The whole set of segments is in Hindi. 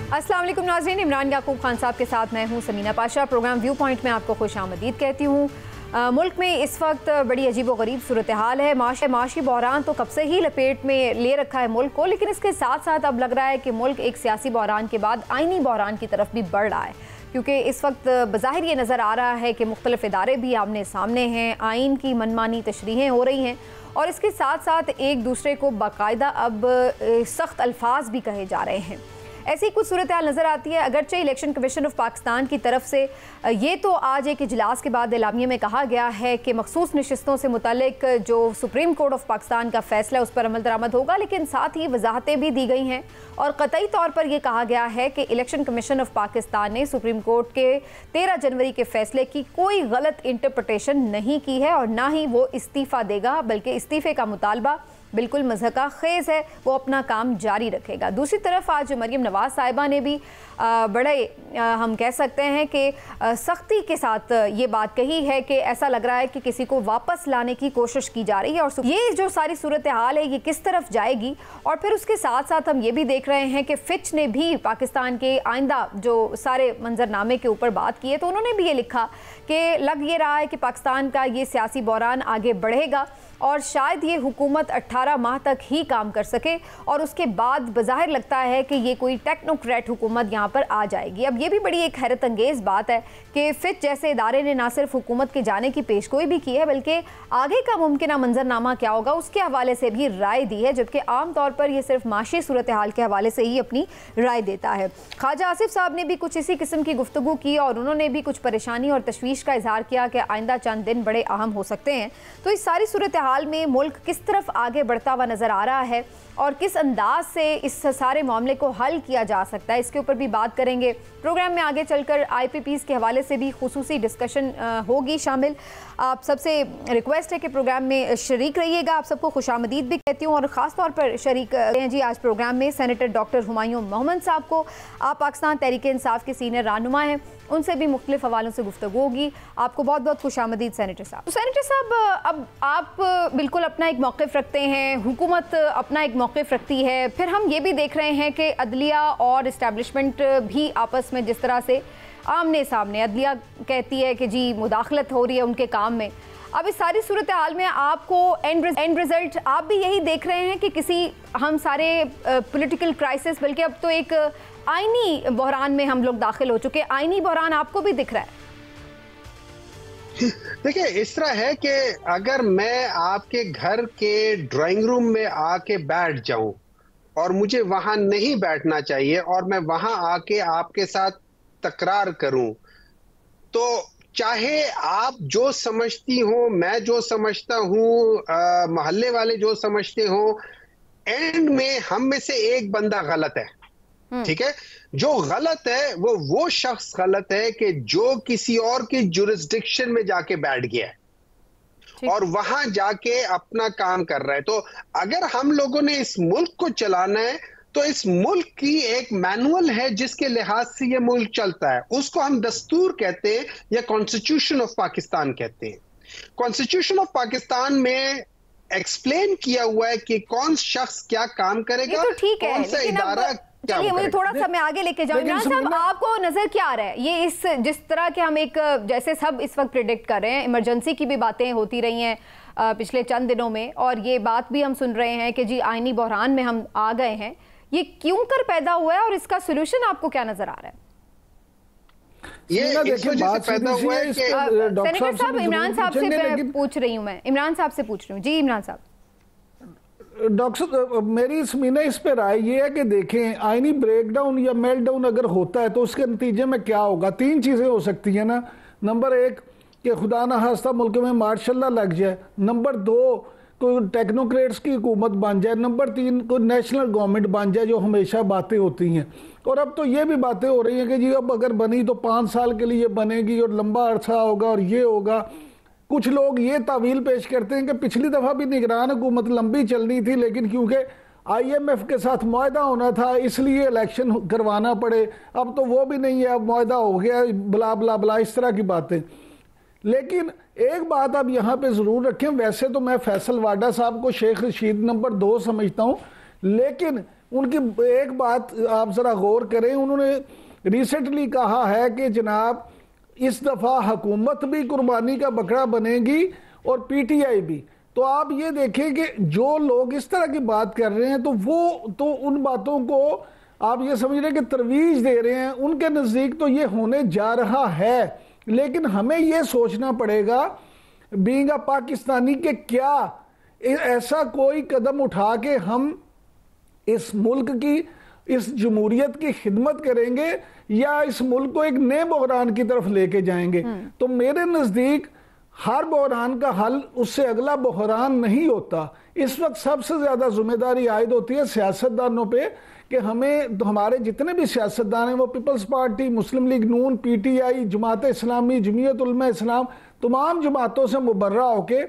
अस्सलाम वालेकुम नाज़रीन, इमरान याकूब खान साहब के साथ मैं हूं Sameena Pasha. Program viewpoint में आपको खुशामदीद कहती हूं। मुल्क में इस वक्त बड़ी अजीब व गरीब सूरत हाल है। माशी बहरान तो कब से ही लपेट में ले रखा है मुल्क को, लेकिन इसके साथ साथ अब लग रहा है कि मुल्क एक सियासी बहरान के बाद आइनी बहरान की तरफ भी बढ़ रहा है, क्योंकि इस वक्त बज़ाहिर ये नज़र आ रहा है कि मुख्तलिफ इदारे भी आमने सामने हैं, आइन की मनमानी तशरीहें हो रही हैं और इसके साथ साथ एक दूसरे को बाकायदा अब सख्त अल्फाज भी कहे जा रहे हैं। ऐसी कुछ सूरत हाल नज़र आती है। अगरचे इलेक्शन कमीशन ऑफ पाकिस्तान की तरफ से ये तो आज एक इजलास के बाद एलामिया में कहा गया है कि मखसूस नशिस्तों से मुतल्लिक जो सुप्रीम कोर्ट ऑफ पाकिस्तान का फैसला उस पर अमल दरामद होगा, लेकिन साथ ही वजाहतें भी दी गई हैं और कतई तौर पर यह कहा गया है कि इलेक्शन कमीशन ऑफ पाकिस्तान ने सुप्रीम कोर्ट के 13 जनवरी के फैसले की कोई गलत इंटरप्रटेशन नहीं की है और ना ही वो इस्तीफ़ा देगा, बल्कि इस्तीफ़े का मुतालबा बिल्कुल मज़हका खेज़ है, वो अपना काम जारी रखेगा। दूसरी तरफ आज मरीम नवाज़ साहिबा ने भी बड़े हम कह सकते हैं कि सख्ती के साथ ये बात कही है कि ऐसा लग रहा है कि किसी को वापस लाने की कोशिश की जा रही है और ये जो सारी सूरत हाल है ये किस तरफ जाएगी। और फिर उसके साथ साथ हम ये भी देख रहे हैं कि फिच ने भी पाकिस्तान के आइंदा जो सारे मंजरनामे के ऊपर बात की है, तो उन्होंने भी ये लिखा कि लग ये रहा है कि पाकिस्तान का ये सियासी बहरान आगे बढ़ेगा और शायद ये हुकूमत 18 माह तक ही काम कर सके और उसके बाद बज़ाहिर लगता है कि ये कोई टेक्नोक्रेट हुकूमत यहाँ पर आ जाएगी। अब ये भी बड़ी एक हैरत अंगेज़ बात है कि फिच जैसे इदारे ने ना सिर्फ हुकूमत के जाने की पेशगोई भी की है, बल्कि आगे का मुमकिन मंजरनामा क्या होगा उसके हवाले से भी राय दी है, जबकि आम तौर पर यह सिर्फ माशी सूरत हाल के हवाले से ही अपनी राय देता है। ख्वाजा आसिफ साहब ने भी कुछ इसी किस्म की गुफ्तगू की और उन्होंने भी कुछ परेशानी और तशवीश का इजहार किया कि आइंदा चंद दिन बड़े अहम हो सकते हैं। तो इस सारी सूरत हाल में मुल्क किस तरफ आगे बढ़ता हुआ नजर आ रहा है और किस अंदाज से इस सारे मामले को हल किया जा सकता है, इसके ऊपर भी बात करेंगे। प्रोग्राम में आगे चलकर IPPs के हवाले से भी खुसूसी डिस्कशन होगी शामिल। आप सबसे रिक्वेस्ट है कि प्रोग्राम में शरीक रहिएगा। आप सबको खुशामदीद भी कहती हूँ और ख़ास तौर पर शरीक हैं जी आज प्रोग्राम में सेनेटर डॉक्टर हुमायूं मोहम्मद साहब को। आप पाकिस्तान तहरीक इंसाफ के सीनियर रहनुमा हैं, उनसे भी मुख्तलिफ हवालों से गुफ्तगू होगी। आपको बहुत बहुत खुशामदीद सेनेटर साहब। तो सेनेटर साहब, अब आप बिल्कुल अपना एक मौक़िफ़ रखते हैं, हुकूमत अपना एक मौक़िफ़ रखती है, फिर हम ये भी देख रहे हैं कि अदलिया और इस्टेब्लिशमेंट भी आपस में जिस तरह से आमने सामने, अदलिया कहती है कि जी मुदाखलत हो रही है उनके काम में। अब इस सारी सूरत हाल में आपको एंड रिजल्ट आप भी यही देख रहे हैं कि किसी हम सारे पॉलिटिकल क्राइसिस, बल्कि अब तो एक आईनी बहरान में हम लोग दाखिल हो चुके हैं। आईनी बहरान आपको भी दिख रहा है? देखिए, इस तरह है कि अगर मैं आपके घर के ड्राइंग रूम में आके बैठ जाऊं और मुझे वहां नहीं बैठना चाहिए और मैं वहां आके आपके साथ तकरार करूं, तो चाहे आप जो समझती हो, मैं जो समझता हूं, मोहल्ले वाले जो समझते हो, एंड में हम में से एक बंदा गलत है। ठीक है, जो गलत है वो शख्स गलत है कि जो किसी और की जुरिस्डिक्शन में जाके बैठ गया है और वहां जाके अपना काम कर रहा है। तो अगर हम लोगों ने इस मुल्क को चलाना है तो इस मुल्क की एक मैनुअल है जिसके लिहाज से ये मुल्क चलता है, उसको हम दस्तूर कहते हैं या कॉन्स्टिट्यूशन ऑफ पाकिस्तान कहते हैं। कॉन्स्टिट्यूशन ऑफ पाकिस्तान में एक्सप्लेन किया हुआ है कि कौन शख्स क्या काम करेगा, तो ठीक है, कौन सा इदारा। चलिए मुझे थोड़ा सा मैं आगे लेके जाऊँ। इमरान साहब, आपको नजर क्या आ रहा है ये इस जिस तरह के हम एक जैसे सब इस वक्त प्रिडिक्ट कर रहे हैं, इमरजेंसी की भी बातें होती रही हैं पिछले चंद दिनों में और ये बात भी हम सुन रहे हैं कि जी आईनी बहरान में हम आ गए हैं, ये क्यों कर पैदा हुआ है और इसका सोल्यूशन आपको क्या नजर आ रहा है? ये पैदा हुआ है कि सेनेटर साहब, इमरान साहब से पूछ रही हूँ मैं, इमरान साहब से पूछ रही हूँ। जी इमरान साहब। डॉक्टर साहब, मेरी इस पे राय ये है कि देखें, आईनी ब्रेकडाउन या मेल्टडाउन अगर होता है तो उसके नतीजे में क्या होगा। 3 चीज़ें हो सकती हैं ना। नंबर 1 कि खुदा ना खास्ता मुल्क में मार्शल लग जाए। नंबर 2 कोई टेक्नोक्रेट्स की हुकूमत बन जाए। नंबर 3 कोई नेशनल गवर्नमेंट बन जाए, जो हमेशा बातें होती हैं। और अब तो ये भी बातें हो रही हैं कि जी अब अगर बनी तो 5 साल के लिए बनेगी और लंबा अरसा होगा और ये होगा। कुछ लोग ये तावील पेश करते हैं कि पिछली दफ़ा भी निगरान हुकूमत लंबी चलनी थी, लेकिन क्योंकि IMF के साथ मुआहदा होना था इसलिए इलेक्शन करवाना पड़े। अब तो वो भी नहीं है, अब मुआहदा हो गया, बला बला बला, इस तरह की बातें। लेकिन एक बात आप यहाँ पे ज़रूर रखें, वैसे तो मैं फैसल वाडा साहब को शेख रशीद नंबर 2 समझता हूँ, लेकिन उनकी एक बात आप जरा गौर करें, उन्होंने रिसेंटली कहा है कि जनाब इस दफा हुकूमत भी कुर्बानी का बकरा बनेगी और पीटीआई भी। तो आप ये देखें कि जो लोग इस तरह की बात कर रहे हैं तो वो तो उन बातों को आप ये समझ रहे हैं कि तरवीज दे रहे हैं, उनके नज़दीक तो ये होने जा रहा है। लेकिन हमें ये सोचना पड़ेगा बीइंग अ पाकिस्तानी के क्या ऐसा कोई कदम उठा के हम इस मुल्क की, इस जमहूरियत की खिदमत करेंगे या इस मुल्क को एक नए बहरान की तरफ लेके जाएंगे। तो मेरे नज़दीक हर बहरान का हल उससे अगला बहरान नहीं होता। इस वक्त सबसे ज्यादा जिम्मेदारी आयद होती है सियासतदानों पे कि हमें, हमारे जितने भी सियासतदान हैं, वो पीपल्स पार्टी, मुस्लिम लीग नून, पीटीआई, जमात इस्लामी, जमीयत उलमा इस्लाम, तमाम जमातों से मुबर्रा होके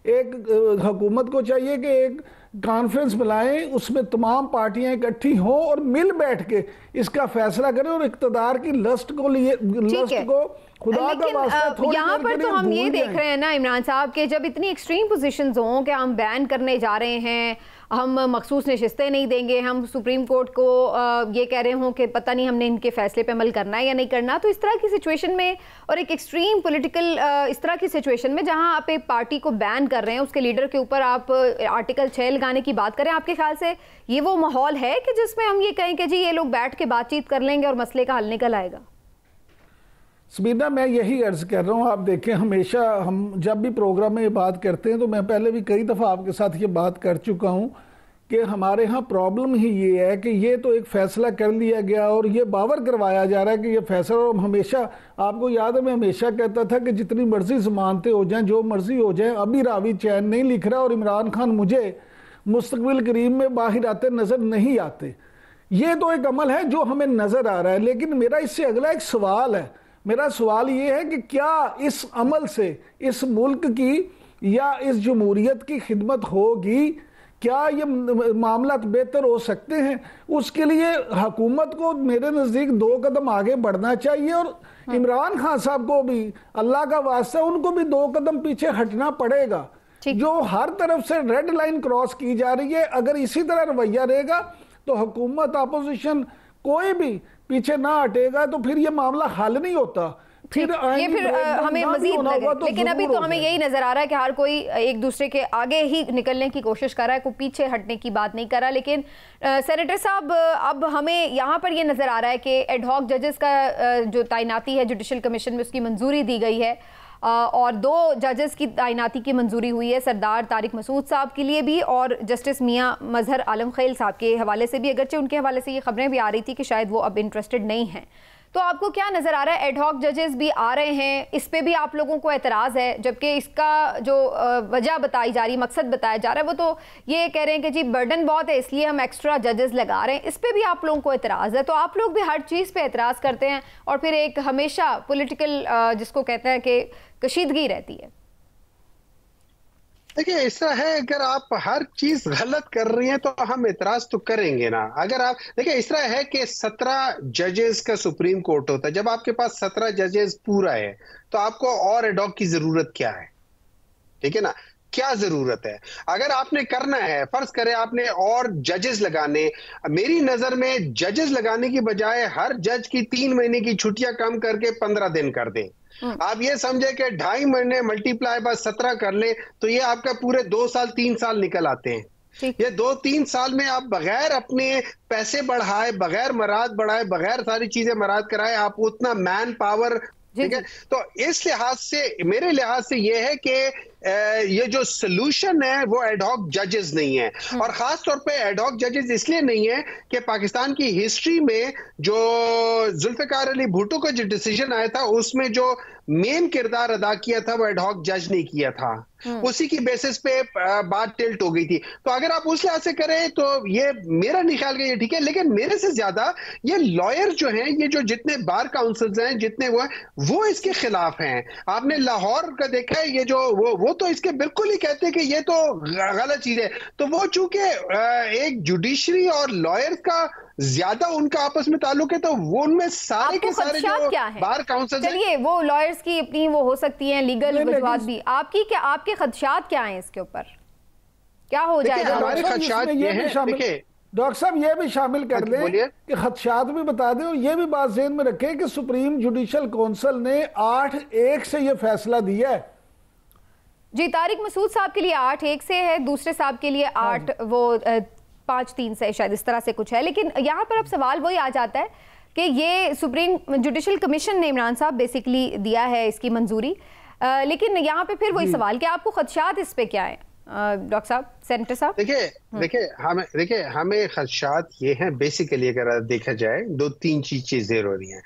एक हुकूमत को चाहिए कि एक कॉन्फ्रेंस बुलाएं, उसमें तमाम पार्टियां इकट्ठी हों और मिल बैठ के इसका फैसला करें और इक्तदार की लस्ट को लिए, लस्ट को खुदा का वास्ता यहाँ पर तो हम ये देख रहे हैं ना इमरान साहब के जब इतनी एक्सट्रीम पोजीशंस हों कि हम बैन करने जा रहे हैं, हम मखसूस नशिस्तें नहीं देंगे, हम सुप्रीम कोर्ट को ये कह रहे हों कि पता नहीं हमने इनके फैसले पे अमल करना है या नहीं करना, तो इस तरह की सिचुएशन में और एक एक्सट्रीम पॉलिटिकल इस तरह की सिचुएशन में जहां आप एक पार्टी को बैन कर रहे हैं, उसके लीडर के ऊपर आप आर्टिकल 6 लगाने की बात करें, आपके ख्याल से ये वो माहौल है कि जिसमें हम ये कहें कि जी ये लोग बैठ के बातचीत कर लेंगे और मसले का हल निकल आएगा? समीना, मैं यही अर्ज कर रहा हूँ। आप देखें, हमेशा हम जब भी प्रोग्राम में ये बात करते हैं तो मैं पहले भी कई दफ़ा आपके साथ ये बात कर चुका हूँ कि हमारे यहाँ प्रॉब्लम ही ये है कि ये तो एक फ़ैसला कर लिया गया और ये बावर करवाया जा रहा है कि ये फैसला, और हमेशा आपको याद है मैं हमेशा कहता था कि जितनी मर्जी ज़मानतें हो जाएं, जो मर्जी हो जाए, अभी रावी चैन नहीं लिख रहा और इमरान खान मुझे मुस्तकबिल करीब में बाहर आते नज़र नहीं आते। ये तो एक अमल है जो हमें नज़र आ रहा है। लेकिन मेरा इससे अगला एक सवाल है, मेरा सवाल ये है कि क्या इस अमल से इस मुल्क की या इस जमहूरियत की खिदमत होगी? क्या ये मामला बेहतर हो सकते हैं? उसके लिए हुकूमत को मेरे नज़दीक 2 कदम आगे बढ़ना चाहिए और इमरान खान साहब को भी अल्लाह का वास्ता उनको भी 2 कदम पीछे हटना पड़ेगा। जो हर तरफ से रेड लाइन क्रॉस की जा रही है, अगर इसी तरह रवैया रहेगा तो हुकूमत, अपोजिशन कोई भी पीछे ना हटेगा तो फिर ये मामला हल नहीं होता। फिर हमें मजीद लेकिन अभी तो हमें यही नजर आ रहा है कि हर कोई एक दूसरे के आगे ही निकलने की कोशिश कर रहा है, कोई पीछे हटने की बात नहीं कर रहा। लेकिन सेनेटर साहब, अब हमें यहाँ पर ये नजर आ रहा है कि एडहॉक जजेस का जो तैनाती है जुडिशल कमीशन में, उसकी मंजूरी दी गई है और 2 जजेस की तैनाती की मंजूरी हुई है, सरदार तारिक मसूद साहब के लिए भी और जस्टिस मियां मजहर आलम खैल साहब के हवाले से भी, अगरचे उनके हवाले से ये खबरें भी आ रही थी कि शायद वो अब इंटरेस्टेड नहीं हैं। तो आपको क्या नज़र आ रहा है? एडहॉक जजेस भी आ रहे हैं, इस पे भी आप लोगों को एतराज़ है, जबकि इसका जो वजह बताई जा रही, मकसद बताया जा रहा है, वो तो ये कह रहे हैं कि जी बर्डन बहुत है इसलिए हम एक्स्ट्रा जजेस लगा रहे हैं। इस पे भी आप लोगों को एतराज़ है। तो आप लोग भी हर चीज़ पे एतराज़ करते हैं और फिर एक हमेशा पॉलिटिकल जिसको कहते हैं कि कशीदगी रहती है। देखिए, ऐसा है, अगर आप हर चीज गलत कर रही हैं तो हम एतराज तो करेंगे ना। अगर आप देखिए, इस तरह है कि 17 जजेस का सुप्रीम कोर्ट होता है। जब आपके पास 17 जजेस पूरा है तो आपको और एडहॉक की जरूरत क्या है? ठीक है ना, क्या जरूरत है? अगर आपने करना है, फर्ज करें आपने और जजेस लगाने, मेरी नजर में जजेस लगाने की बजाय हर जज की 3 महीने की छुट्टियां कम करके 15 दिन कर दें। आप ये समझे कि 2.5 महीने मल्टीप्लाई बाय 17 कर ले तो ये आपका पूरे 2 साल 3 साल निकल आते हैं। ये 2-3 साल में आप बगैर अपने पैसे बढ़ाए, बगैर मराद बढ़ाए, बगैर सारी चीजें मराद कराए, आप उतना मैन पावर, ठीक है। तो इस लिहाज से, मेरे लिहाज से ये है कि ये जो सोल्यूशन है वो एडहॉक जजेस नहीं है। और खास तौर पे एडहॉक जजेस इसलिए नहीं है कि पाकिस्तान की हिस्ट्री में जो जुल्फिकार अली भुट्टो का जो डिसीजन आया था उसमें जो मेन किरदार अदा किया था वो एडहॉक जज ने किया था, उसी की बेसिस पे बात टिल्ट हो गई थी। तो अगर आप उस लिहाज से करें तो ये मेरा नहीं ख्याल ये ठीक है। लेकिन मेरे से ज्यादा ये लॉयर जो हैं, ये जो जितने बार काउंसिल्स हैं, जितने वो इसके खिलाफ हैं। आपने लाहौर का देखा है, ये जो वो तो इसके बिल्कुल ही कहते हैं कि ये तो गलत चीज है। तो वो चूंकि एक जुडिशरी और लॉयर का ज्यादा उनका आपस में ताल्लुक है, तो वो उनमें सारे के सारे जो बार काउंसिल, चलिए वो लॉयर्स की अपनी वो हो सकती हैं लीगल वजूहात भी, आपकी क्या, आपके खदशात क्या हैं इसके ऊपर? क्या हो जाएगा? हमारे खदशात ये हैं, देखिए डॉक्टर साहब ये भी शामिल कर लें कि खदशात भी बता दें और ये भी बात ज़हन में रखें कि सुप्रीम जुडिशल काउंसिल ने 8-1 से ये फैसला दिया है। जी, तारिक मसूद साहब के लिए 8-1 से है, दूसरे साहब के लिए 5-3 से शायद इस तरह से कुछ है। लेकिन यहाँ पर अब सवाल वही आ जाता है कि ये सुप्रीम जुडिशल कमीशन ने इमरान साहब बेसिकली दिया है इसकी मंजूरी, लेकिन यहाँ पे फिर वही सवाल कि आपको खदशात इस पे क्या है डॉक्टर साहब, सेनेटर साहब? देखिए हमें खदशात ये हैं बेसिकली, अगर देखा जाए 2-3 चीजें जरूरी हैं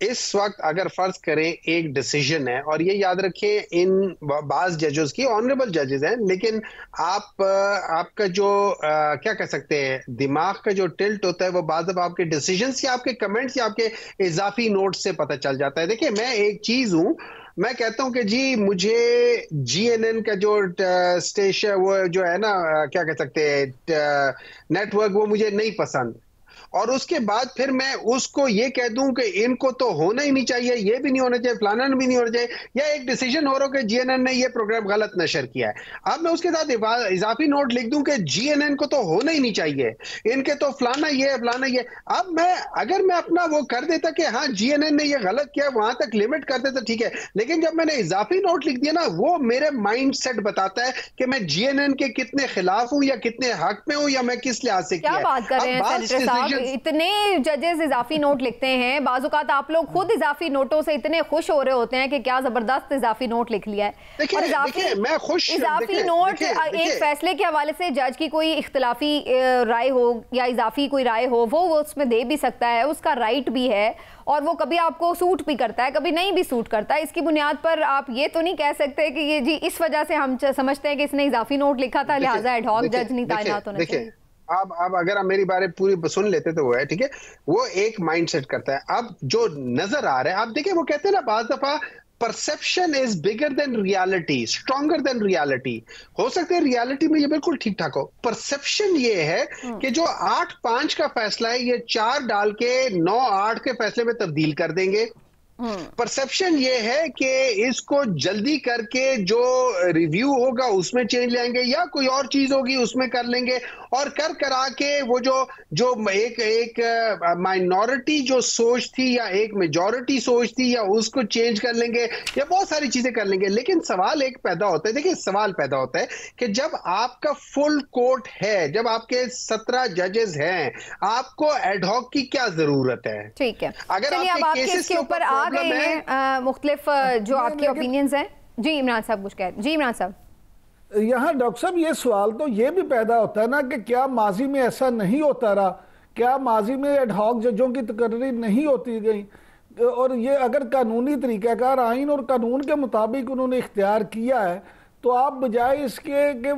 इस वक्त। अगर फर्ज करें एक डिसीजन है, और ये याद रखें इन बाज जजेस की ऑनरेबल जजेस हैं, लेकिन आपका जो क्या कह सकते हैं दिमाग का जो टिल्ट होता है वो बाद में आपके डिसीजंस या आपके कमेंट्स या आपके इजाफी नोट से पता चल जाता है। देखिए मैं एक चीज हूं, मैं कहता हूं कि जी मुझे GNN का जो स्टेशन वो जो है ना क्या कह सकते हैं नेटवर्क, वो मुझे नहीं पसंद, और उसके बाद फिर मैं उसको ये कह दूं कि इनको तो होना ही नहीं चाहिए, ये भी नहीं होना चाहिए, फलाना भी नहीं होना चाहिए, या एक डिसीजन हो रहा हो कि GNN ने ये प्रोग्राम गलत नशर किया है। अब मैं उसके साथ इजाफी नोट लिख दूं कि GNN को तो होना ही नहीं चाहिए, इनके तो फलाना ये फलाना ये। अब मैं अगर मैं अपना वो कर देता कि हाँ GNN ने ये गलत किया, वहां तक लिमिट कर देता ठीक है, लेकिन जब मैंने इजाफी नोट लिख दिया ना, वो मेरे माइंड सेट बताता है कि मैं GNN के कितने खिलाफ हूं या कितने हक में हूं या मैं किस लिहाज से क्या बात कर रहे हैं सेनेटर साहब, इतने जजेस इजाफी नोट लिखते हैं, बाजुकात आप लोग खुद इजाफी नोटों से इतने खुश हो रहे होते हैं कि क्या जबरदस्त इजाफी नोट लिख लिया है। और इजाफी नोट एक फैसले के हवाले से जज की कोई इख्तिलाफी राय हो या इजाफी कोई राय हो, वो उसमें दे भी सकता है, उसका राइट भी है, और वो कभी आपको सूट भी करता है, कभी नहीं भी सूट करता है। इसकी बुनियाद पर आप ये तो नहीं कह सकते कि ये जी इस वजह से हम समझते हैं कि इसने इजाफी नोट लिखा था लिहाजा एड हॉक जज नहीं तैनात होना चाहिए। अब अगर आप मेरी बारे पूरी सुन लेते तो वो है ठीक है, वो एक माइंडसेट करता है। अब जो नजर आ रहा है, आप देखिए वो कहते हैं ना बाज दफा perception is bigger than reality, stronger than reality. हो सकता है रियलिटी में ये बिल्कुल ठीक ठाक हो, परसेप्शन ये है कि जो 8-5 का फैसला है ये 4 डाल के 9-8 के फैसले में तब्दील कर देंगे। परसेप्शन ये है कि इसको जल्दी करके जो रिव्यू होगा उसमें चेंज लाएंगे या कोई और चीज होगी उसमें कर लेंगे, और करा के वो जो एक माइनॉरिटी जो सोच थी या एक मेजॉरिटी सोच थी या उसको चेंज कर लेंगे या बहुत सारी चीजें कर लेंगे। लेकिन सवाल एक पैदा होता है, देखिए सवाल पैदा होता है कि जब आपका फुल कोर्ट है, जब आपके 17 जजेस हैं, आपको एडहॉक की क्या जरूरत है? ठीक है, अगर आपके केसेस के ऊपर आ गए हैं मुख्तलिफ जो आपके ओपिनियंस हैं। जी इमरान साहब कुछ कह रहे हैं। जी इमरान साहब, यहाँ डॉक्टर साहब ये सवाल तो ये भी पैदा होता है ना कि क्या माजी में ऐसा नहीं होता रहा, क्या माजी में एडहॉक जजों की तकर्री नहीं होती गई, और ये अगर कानूनी तरीक़ाकार आइन और कानून के मुताबिक उन्होंने इख्तियार किया है तो आप बजाय इसके कि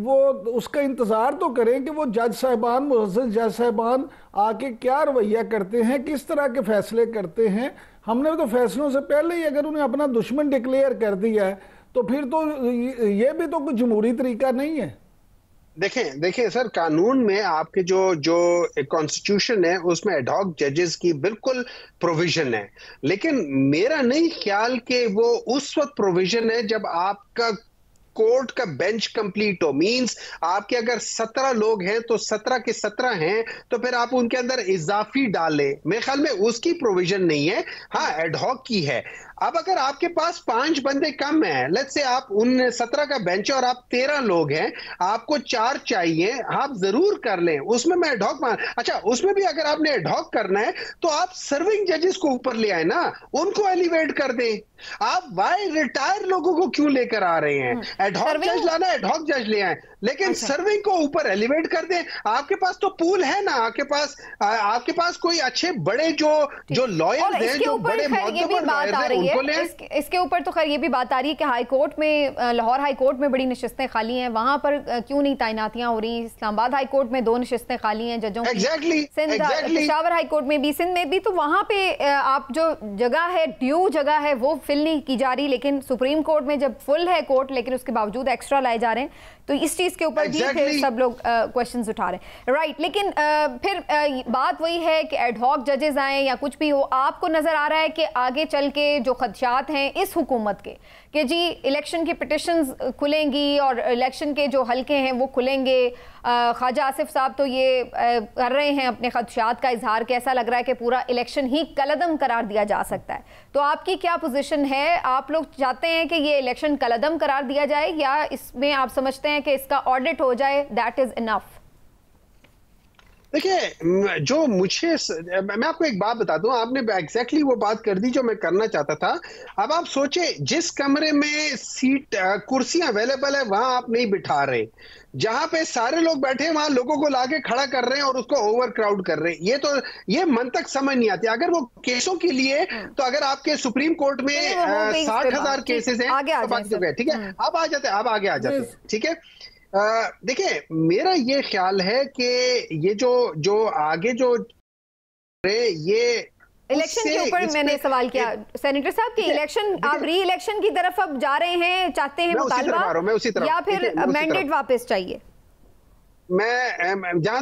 वो उसका इंतज़ार तो करें कि वो जज साहिबान, मुअज़्ज़ज़ जज साहिबान आके क्या रवैया करते हैं, किस तरह के फैसले करते हैं। हमने तो फैसलों से पहले ही अगर उन्हें अपना दुश्मन डिक्लेयर कर दिया है तो फिर तो ये भी तो कोई जमहूरी तरीका नहीं है। देखें सर, कानून में आपके जो कॉन्स्टिट्यूशन है उसमें एडहॉक जजेस की बिल्कुल प्रोविजन है, लेकिन मेरा नहीं ख्याल कि वो उस वक्त प्रोविजन है जब आपका कोर्ट का बेंच कंप्लीट हो। मींस आपके अगर 17 लोग हैं तो 17 के 17 हैं, तो फिर आप उनके अंदर इजाफी डालें। मेरे ख्याल में उसकी प्रोविजन नहीं है, हाँ एडहॉक की है। अब अगर आपके पास 5 बंदे कम हैं, लेट्स से आप उन 17 का बेंच है और आप 13 लोग हैं, आपको 4 चाहिए, आप जरूर कर लें, उसमें मैं एडहॉक अच्छा उसमें भी अगर आपने एडहॉक करना है तो आप सर्विंग जजेस को ऊपर ले आए ना, उनको एलिवेट कर दें। आप वाई रिटायर लोगों को क्यों लेकर आ रहे हैं? एडहॉक जज लाना, एडहॉक जज ले आए, लेकिन सर्विंग को ऊपर एलिवेट कर दें। आपके पास तो पूल है ना, आपके पास कोई अच्छे बड़े जो लॉयर हैं, जो बड़े मुअत्तबर लॉयर हैं, उनको ले। इसके ऊपर तो खैर ये भी बात आ रही है कि हाई कोर्ट में, लाहौर हाई कोर्ट में बड़ी नशिस्तें खाली हैं, वहां पर क्यों नहीं तैनातियां हो रही? इस्लामाबाद हाई कोर्ट में 2 नशिस्तें खाली हैं जजों की, पेशावर हाई कोर्ट में भी, सिंध में भी, तो वहां पे आप जो जगह है, ड्यू जगह है, वो फिल नहीं की जा रही। लेकिन सुप्रीम कोर्ट में जब फुल है कोर्ट, लेकिन उसके बावजूद एक्स्ट्रा लाए जा रहे हैं, तो इस चीज़ के ऊपर भी फिर सब लोग क्वेश्चंस उठा रहे हैं, राइट। लेकिन फिर बात वही है कि एडहॉक जजेस आए या कुछ भी हो, आपको नज़र आ रहा है कि आगे चल के जो खदशात हैं इस हुकूमत के कि जी इलेक्शन की पिटिशंस खुलेंगी और इलेक्शन के जो हल्के हैं वो खुलेंगे, ख्वाजा आसिफ साहब तो ये कर रहे हैं अपने खदशात का इजहार कि ऐसा लग रहा है कि पूरा इलेक्शन ही कलअदम करार दिया जा सकता है, तो आपकी क्या पोजीशन है? आप लोग चाहते हैं कि ये इलेक्शन कलअदम करार दिया जाए या इसमें आप समझते हैं कि इसका ऑडिट हो जाए, दैट इज इनफ? देखिए, जो मुझे मैं आपको एक बात बता दूं, आपने एग्जैक्टली वो बात कर दी जो मैं करना चाहता था। अब आप सोचे, जिस कमरे में सीट कुर्सियां अवेलेबल है वहां आप नहीं बिठा रहे, जहां पे सारे लोग बैठे हैं वहां लोगों को लाके खड़ा कर रहे हैं और उसको ओवर क्राउड कर रहे हैं। ये मन तक समझ नहीं आती। अगर वो केसों के लिए, तो अगर आपके सुप्रीम कोर्ट में 60,000 केसेस हैं तो ठीक है, अब आ जाते हैं, अब आगे आ जाते हैं, ठीक है। देखिए, मेरा ये ख्याल है कि ये जो आगे जो ये इलेक्शन के ऊपर मैंने सवाल किया सेनेटर साहब कि इलेक्शन, आप री इलेक्शन की तरफ अब जा रहे हैं, चाहते हैं मुतालबा, या फिर मैंडेट वापस चाहिए? मैं जहां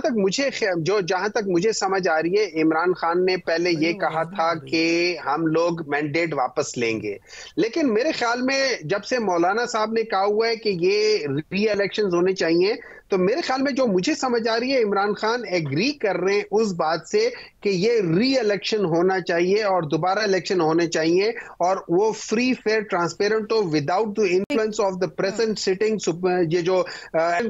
तक मुझे समझ आ रही है, इमरान खान ने पहले ये कहा था कि हम लोग मैंडेट वापस लेंगे, लेकिन मेरे ख्याल में जब से मौलाना साहब ने कहा हुआ है कि ये री इलेक्शंस होने चाहिए, तो मेरे ख्याल में जो मुझे समझ आ रही है, इमरान खान एग्री कर रहे हैं उस बात से कि ये री इलेक्शन होना चाहिए और दोबारा इलेक्शन होने चाहिए, और वो फ्री फेयर ट्रांसपेरेंट हो, without the influence of the present sitting. ये जो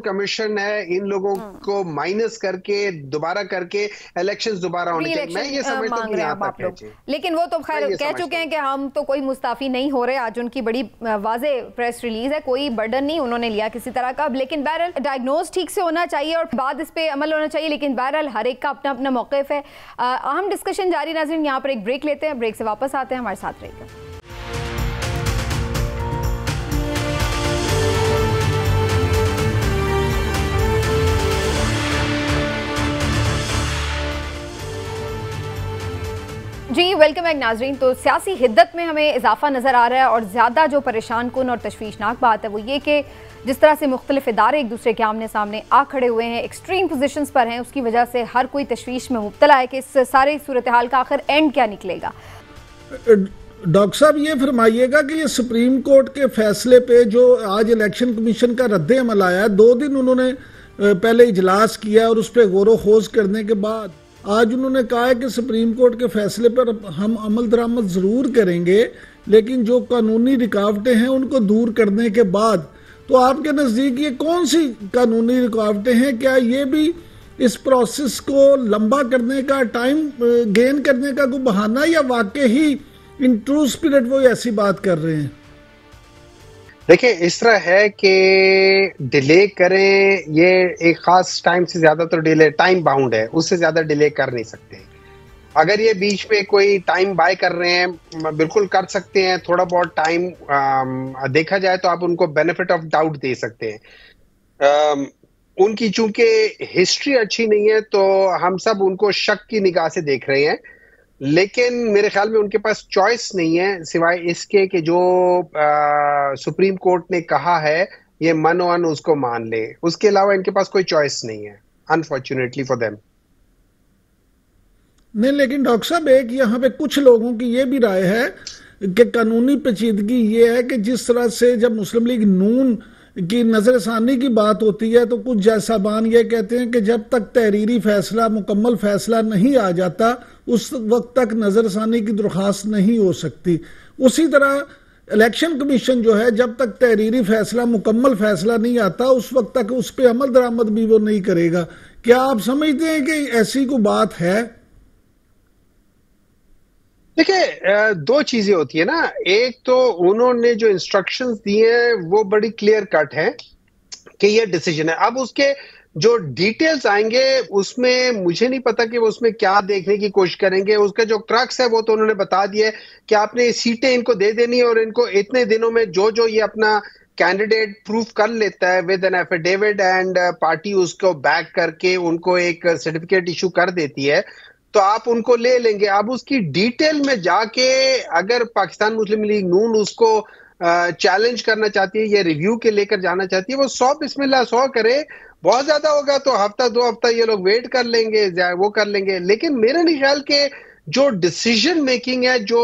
कमीशन है, इन लोगों को माइनस करके दोबारा करके इलेक्शंस दोबारा होने चाहिए। मैं ये समझता हूं कि यहाँ तक है, लेकिन वो तो खैर कह चुके हैं कि हम तो कोई मुस्ताफी नहीं हो रहे। आज उनकी बड़ी वाज़े प्रेस रिलीज है, कोई बर्डन नहीं उन्होंने लिया किसी तरह का। लेकिन बहरहाल डायग्नोज ठीक से होना चाहिए और बाद इस पे अमल होना चाहिए, लेकिन बहरहाल हर एक का अपना अपना मौक़िफ़ है। अहम डिस्कशन जारी। नाज़रीन, यहाँ पर एक ब्रेक लेते हैं, ब्रेक से वापस आते हैं, हमारे साथ रहिएगा। जी वेलकम बैक नाजरीन। तो सियासी हिद्दत में हमें इजाफा नज़र आ रहा है और ज़्यादा जो परेशान कुन और तशवीशनाक बात है वो ये कि जिस तरह से मुख्तलिफ इदारे एक दूसरे के आमने सामने आ खड़े हुए हैं, एक्सट्रीम पोजीशंस पर हैं, उसकी वजह से हर कोई तशवीश में मुब्तला है कि इस सारे सूरत हाल का आखिर एंड क्या निकलेगा। डॉक्टर साहब, ये फरमाइएगा कि ये सुप्रीम कोर्ट के फैसले पे जो आज इलेक्शन कमीशन का रद्द अमल आया है, 2 दिन उन्होंने पहले इजलास किया और उस पर गौर खोज करने के बाद आज उन्होंने कहा है कि सुप्रीम कोर्ट के फैसले पर हम अमल दरामद ज़रूर करेंगे, लेकिन जो कानूनी रुकावटें हैं उनको दूर करने के बाद। तो आपके नज़दीक ये कौन सी कानूनी रुकावटें हैं? क्या ये भी इस प्रोसेस को लंबा करने का, टाइम गेन करने का कोई बहाना, या वाकई ही इन ट्रू स्पिरिट वो ऐसी बात कर रहे हैं? देखिए, इस तरह है कि डिले करें, ये एक खास टाइम से ज्यादा तो डिले टाइम बाउंड है, उससे ज्यादा डिले कर नहीं सकते। अगर ये बीच में कोई टाइम बाय कर रहे हैं, बिल्कुल कर सकते हैं। थोड़ा बहुत टाइम देखा जाए तो आप उनको बेनिफिट ऑफ डाउट दे सकते हैं। उनकी चूंकि हिस्ट्री अच्छी नहीं है तो हम सब उनको शक की निगाह से देख रहे हैं, लेकिन मेरे ख्याल में उनके पास चॉइस नहीं है सिवाय इसके कि जो सुप्रीम कोर्ट ने कहा है ये मनोअन उसको मान ले। उसके अलावा इनके पास कोई चॉइस नहीं है, अनफॉर्चुनेटली फॉर देम। नहीं, लेकिन डॉक्टर साहब, एक यहाँ पे कुछ लोगों की ये भी राय है कि कानूनी पेचीदगी ये है कि जिस तरह से जब मुस्लिम लीग नून की नजरसानी की बात होती है तो कुछ जैसाबान ये कहते हैं कि जब तक तहरीरी फैसला, मुकम्मल फैसला नहीं आ जाता उस वक्त तक नजरसानी की दरख्वास्त नहीं हो सकती। उसी तरह इलेक्शन कमीशन जो है, जब तक तहरीरी फैसला, मुकम्मल फैसला नहीं आता उस वक्त तक उस पर अमल दरामद भी वो नहीं करेगा। क्या आप समझते हैं कि ऐसी कोई बात है? देखिए, 2 चीजें होती है ना। एक तो उन्होंने जो इंस्ट्रक्शंस दिए हैं वो बड़ी क्लियर कट है कि ये डिसीजन है। अब उसके जो डिटेल्स आएंगे उसमें मुझे नहीं पता कि वो उसमें क्या देखने की कोशिश करेंगे। उसका जो क्रक्स है वो तो उन्होंने बता दिया है कि आपने सीटें इनको दे देनी है और इनको इतने दिनों में जो ये अपना कैंडिडेट प्रूफ कर लेता है with an affidavit and party उसको बैक करके उनको एक सर्टिफिकेट इशू कर देती है तो आप उनको ले लेंगे। अब उसकी डिटेल में जाके अगर पाकिस्तान मुस्लिम लीग नून उसको चैलेंज करना चाहती है या रिव्यू के लेकर जाना चाहती है, वो 100 बिस्मिल्लाह 100 करे। बहुत ज्यादा होगा तो हफ्ता 2 हफ्ता ये लोग वेट कर लेंगे, वो कर लेंगे। लेकिन मेरे नहीं ख्याल के जो डिसीजन मेकिंग है जो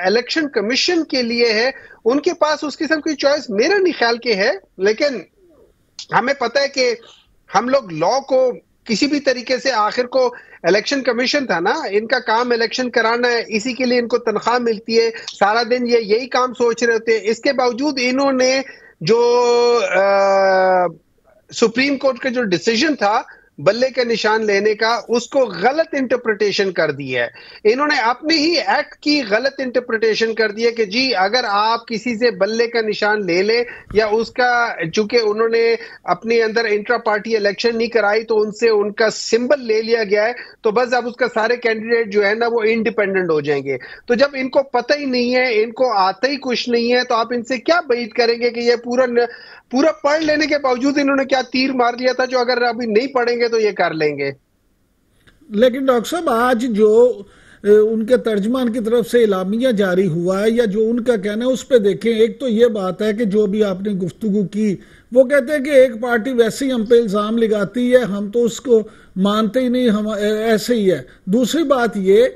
इलेक्शन कमीशन के लिए है, उनके पास उस किस्म की चॉइस मेरे नहीं ख्याल के है। लेकिन हमें पता है कि हम लोग लॉ को किसी भी तरीके से, आखिर को इलेक्शन कमीशन था ना, इनका काम इलेक्शन कराना है, इसी के लिए इनको तनख्वाह मिलती है, सारा दिन ये यही काम सोच रहे होते हैं। इसके बावजूद इन्होंने जो सुप्रीम कोर्ट का जो डिसीजन था बल्ले का निशान लेने का, उसको गलत इंटरप्रिटेशन कर दी है। इन्होंने अपने ही एक्ट की गलत इंटरप्रिटेशन कर दी है कि जी अगर आप किसी से बल्ले का निशान ले ले या उसका, चूंकि उन्होंने अपने अंदर इंट्रा पार्टी इलेक्शन नहीं कराई तो उनसे उनका सिंबल ले लिया गया है, तो बस अब उसका सारे कैंडिडेट जो है ना वो इंडिपेंडेंट हो जाएंगे। तो जब इनको पता ही नहीं है, इनको आता ही कुछ नहीं है, तो आप इनसे क्या उम्मीद करेंगे कि ये पूरा पढ़ लेने के बावजूद इन्होंने क्या तीर मार लिया था जो अगर अभी नहीं पढ़ेंगे तो ये कर लेंगे। लेकिन डॉक्टर साहब आज जो उनके तर्जमान की तरफ से इलामिया जारी हुआ है या जो उनका कहना है उस पर देखें, एक तो ये बात है कि जो भी आपने गुफ्तगू की, वो कहते हैं कि एक पार्टी वैसे ही हम पे इल्जाम लगाती है, हम तो उसको मानते ही नहीं, हम ऐसे ही है। दूसरी बात ये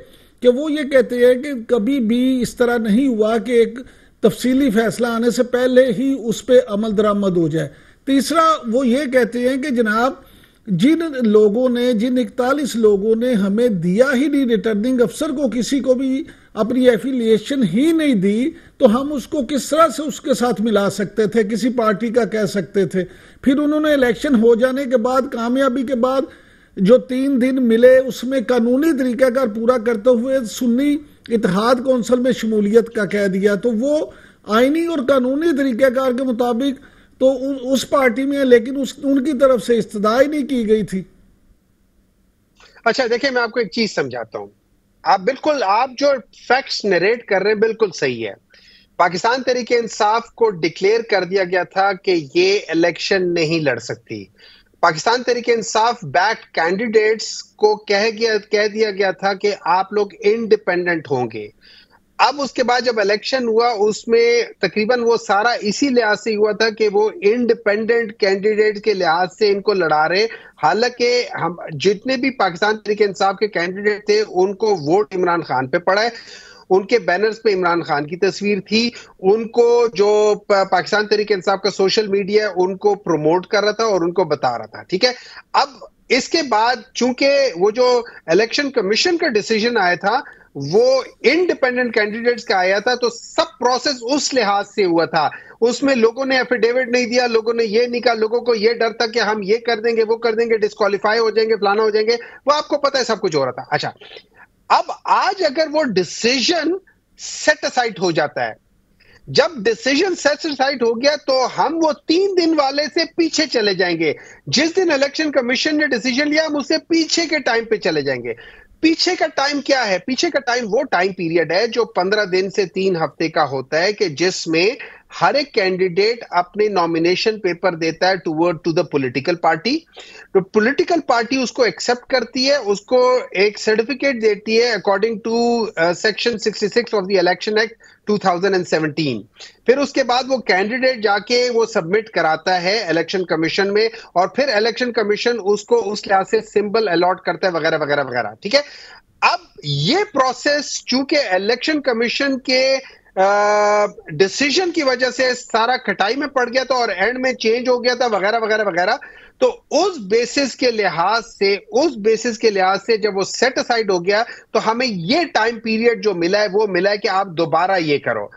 कि वो ये कहते हैं कि कभी भी इस तरह नहीं हुआ कि एक तफसीली फैसला आने से पहले ही उस पर अमल दरामद हो जाए। तीसरा वो ये कहते हैं कि जनाब जिन लोगों ने, जिन 41 लोगों ने हमें दिया ही नहीं, रिटर्निंग अफसर को किसी को भी अपनी एफिलिएशन ही नहीं दी, तो हम उसको किस तरह से उसके साथ मिला सकते थे, किसी पार्टी का कह सकते थे। फिर उन्होंने इलेक्शन हो जाने के बाद, कामयाबी के बाद जो 3 दिन मिले उसमें कानूनी तरीकाकार पूरा करते हुए सुन्नी इत्तेहाद कौंसिल में शमूलियत का कह दिया, तो वो आईनी और कानूनी तरीकाकार के मुताबिक तो उस पार्टी में है, लेकिन उनकी तरफ से इस्तदाई नहीं की गई थी। अच्छा देखिए, मैं आपको एक चीज समझाता हूं। आप जो फैक्ट्स नरेट कर रहे हैं बिल्कुल सही है। पाकिस्तान तहरीक इंसाफ को डिक्लेयर कर दिया गया था कि ये इलेक्शन नहीं लड़ सकती। पाकिस्तान तहरीक इंसाफ बैक कैंडिडेट्स को कह दिया गया था कि आप लोग इंडिपेंडेंट होंगे। अब उसके बाद जब इलेक्शन हुआ उसमें तकरीबन वो सारा इसी लिहाज से हुआ था कि वो इंडिपेंडेंट कैंडिडेट के लिहाज से इनको लड़ा रहे। हालांकि हम जितने भी पाकिस्तान तहरीक इंसाफ के कैंडिडेट थे उनको वोट इमरान खान पे पड़ा है, उनके बैनर्स पे इमरान खान की तस्वीर थी, उनको जो पाकिस्तान तहरीक इंसाफ का सोशल मीडिया उनको प्रमोट कर रहा था और उनको बता रहा था। ठीक है, अब इसके बाद चूंकि वो जो इलेक्शन कमीशन का डिसीजन आया था वो इंडिपेंडेंट कैंडिडेट्स का आया था, तो सब प्रोसेस उस लिहाज से हुआ था। उसमें लोगों ने एफिडेविट नहीं दिया, लोगों ने ये नहीं कहा, लोगों को ये डर था कि हम ये कर देंगे, वो कर देंगे, डिस्क्वालीफाई हो जाएंगे, फलाना हो जाएंगे, वो आपको पता है सब कुछ हो रहा था। अच्छा, अब आज अगर वो डिसीजन सेट असाइड हो जाता है, जब डिसीजन सेट असाइड हो गया तो हम वो 3 दिन वाले से पीछे चले जाएंगे। जिस दिन इलेक्शन कमीशन ने डिसीजन लिया हम उससे पीछे के टाइम पे चले जाएंगे। पीछे का टाइम क्या है? पीछे का टाइम वो टाइम पीरियड है जो 15 दिन से 3 हफ्ते का होता है कि जिसमें हर एक कैंडिडेट अपने नॉमिनेशन पेपर देता है टू द पॉलिटिकल पार्टी। तो पॉलिटिकल पार्टी उसको एक्सेप्ट करती है, उसको एक सर्टिफिकेट देती है according to section 66 of the election act 2017। फिर उसके बाद वो कैंडिडेट जाके वो सबमिट कराता है इलेक्शन कमीशन में और फिर इलेक्शन कमीशन उसको उस लिहाज से सिंबल अलॉट करता है वगैरह वगैरह वगैरह। ठीक है, अब ये प्रोसेस चूंकि इलेक्शन कमीशन के डिसीजन की वजह से सारा खटाई में पड़ गया था और एंड में चेंज हो गया था वगैरह वगैरह वगैरह, तो उस बेसिस के लिहाज से जब वो सेट असाइड हो गया तो हमें ये टाइम पीरियड जो मिला है वो मिला है कि आप दोबारा ये करो।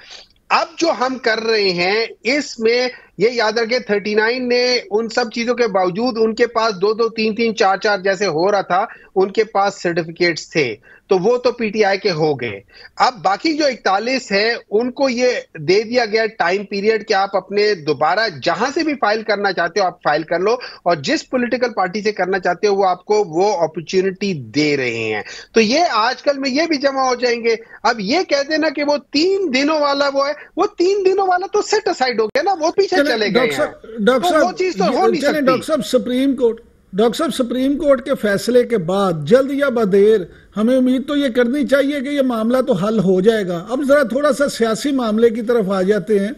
अब जो हम कर रहे हैं इसमें ये याद रखें 39 ने उन सब चीजों के बावजूद उनके पास 2-2, 3-3, 4-4 जैसे हो रहा था, उनके पास सर्टिफिकेट्स थे, तो वो तो पीटीआई के हो गए। अब बाकी जो 41 है उनको ये दे दिया गया टाइम पीरियड कि आप अपने दोबारा जहां से भी फाइल करना चाहते हो आप फाइल कर लो और जिस पॉलिटिकल पार्टी से करना चाहते हो वो आपको वो अपॉर्चुनिटी दे रहे हैं। तो ये आजकल में ये भी जमा हो जाएंगे। अब ये कह देना कि वो 3 दिनों वाला वो है, वो 3 दिनों वाला तो सेट असाइड हो गया ना, वो पीछे चले गए हैं, तो वो चीज तो हो नहीं सकती। डॉक्टर साहब सुप्रीम कोर्ट के फैसले के बाद जल्द या बदेर हमें उम्मीद तो ये करनी चाहिए कि ये मामला तो हल हो जाएगा। अब जरा थोड़ा सा सियासी मामले की तरफ आ जाते हैं।